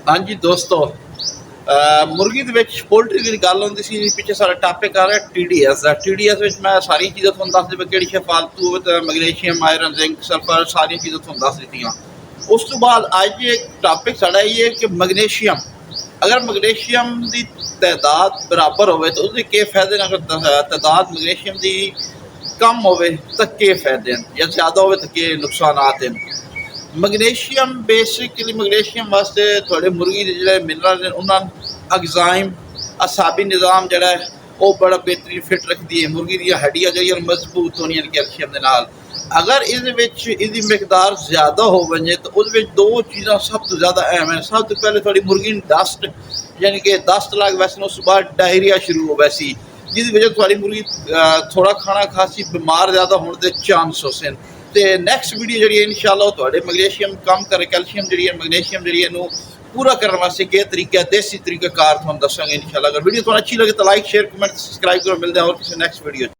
हाँ जी दोस्तों, मुर्गी ਦੇ ਵਿੱਚ ਪੋਲਟਰੀ ਦੀ ਗੱਲ ਹੁੰਦੀ ਸੀ। ਪਿੱਛੇ ਸਾਡਾ ਟਾਪਿਕ ਆ ਰਿਹਾ TDS ਦਾ। TDS ਵਿੱਚ ਮੈਂ ਸਾਰੀਆਂ ਚੀਜ਼ਾਂ ਤੁਹਾਨੂੰ ਦੱਸ ਦਿੱਤਾ, ਕਿਹੜੀ ਸ਼ੈ ਫਾਲਤੂ ਹੋਵੇ ਤਾਂ ਮੈਗਨੀਸ਼ੀਅਮ, ਆਇਰਨ, ਜ਼ਿੰਕ, ਸਲਫਰ, ਸਾਰੀਆਂ ਚੀਜ਼ਾਂ ਤੁਹਾਨੂੰ ਦੱਸ ਦਿੱਤੀਆਂ। ਉਸ ਤੋਂ ਬਾਅਦ ਅੱਜ ਇੱਕ ਟਾਪਿਕ ਸਾਡਾ ਇਹ ਹੈ ਕਿ ਮੈਗਨੀਸ਼ੀਅਮ, ਅਗਰ ਮੈਗਨੀਸ਼ੀਅਮ ਦੀ ਤਾਦਾਦ ਬਰਾਬਰ ਹੋਵੇ ਤਾਂ ਉਹਦੇ ਕੀ ਫਾਇਦੇ ਨੇ, ਅਗਰ ਤਾਦਾਦ ਮੈਗਨੀਸ਼ੀਅਮ ਦੀ ਕਮ ਹੋਵੇ ਤਾਂ ਕੀ ਫਾਇਦੇ ਹਨ, ਜਾਂ ਜ਼ਿਆਦਾ ਹੋਵੇ ਤਾਂ ਕੀ ਨੁਕਸਾਨਾਤ ਹਨ। ਮੈਗਨੀਸ਼ੀਅਮ ਬੇਸਿਕਲੀ ਮੈਗਨੀਸ਼ੀਅਮ ਵਾਸਤੇ ਤੁਹਾਡੇ ਮੁਰਗੀ ਦੇ ਜਿਹੜੇ ਮਿਨਰਲ ਨੇ ਉਹਨਾਂ ਨੂੰ ਐਗਜ਼ਾਈਮ ਅਸਾਬੀ ਨਿਜ਼ਾਮ ਜਿਹੜਾ ਹੈ ਉਹ ਬੜਾ ਬਿਹਤਰੀਨ ਫਿੱਟ ਰੱਖਦੀ ਹੈ। ਮੁਰਗੀ ਦੀਆਂ ਹੱਡੀਆਂ ਜਿਹੜੀਆਂ ਮਜ਼ਬੂਤ ਹੋਣੀਆਂ ਕੈਲਸ਼ੀਅਮ ਦੇ ਨਾਲ। ਅਗਰ ਇਹਦੇ ਵਿੱਚ ਇਹਦੀ ਮਿਕਦਾਰ ਜ਼ਿਆਦਾ ਹੋ ਵਜੇ ਤਾਂ ਉਹਦੇ ਵਿੱਚ ਦੋ ਚੀਜ਼ਾਂ ਸਭ ਤੋਂ ਜ਼ਿਆਦਾ ਅਹਿਮ ਹਨ। ਸਭ ਤੋਂ ਪਹਿਲੇ ਤੁਹਾਡੀ ਮੁਰਗੀ ਨੂੰ ਡਸਟ, ਯਾਨੀ ਕਿ ਦਸਤ ਲੱਗ ਵੈਸੇ ਉਸ ਤੋਂ ਬਾਅਦ ਡਾਇਰੀਆ ਸ਼ੁਰੂ ਹੋ ਵੈਸੀ, ਜਿਹਦੀ ਵਜ੍ਹਾ ਤੁਹਾਡੀ ਮੁਰਗੀ ਥੋੜਾ ਖਾਣਾ ਖਾਸੀ ਬਿਮਾਰ ਜ਼ਿਆਦਾ ਹੋਣ ਦੇ ਚਾਂਸ ਹੋਸੇ ਹਨ। ਤੇ ਨੈਕਸਟ ਵੀਡੀਓ ਜਿਹੜੀ ਹੈ ਇਨਸ਼ਾਅੱਲਾ ਤੁਹਾਡੇ ਮੈਗਨੀਸ਼ੀਅਮ ਕੰਮ करे, ਕੈਲਸ਼ੀਅਮ ਜਿਹੜੀ ਹੈ ਮੈਗਨੀਸ਼ੀਅਮ ਜਿਹੜੀ ਇਹਨੂੰ पूरा करने वास्ते क्या तरीका है, देसी तरीका कार ਤੁਹਾਨੂੰ ਦੱਸਾਂਗੇ ਇਨਸ਼ਾਅੱਲਾ। अगर वीडियो ਤੁਹਾਨੂੰ अच्छी लगे तो लाइक शेयर कमेंट सब्सक्राइब करो। मिलते हैं और किसी नेक्स्ट वीडियो।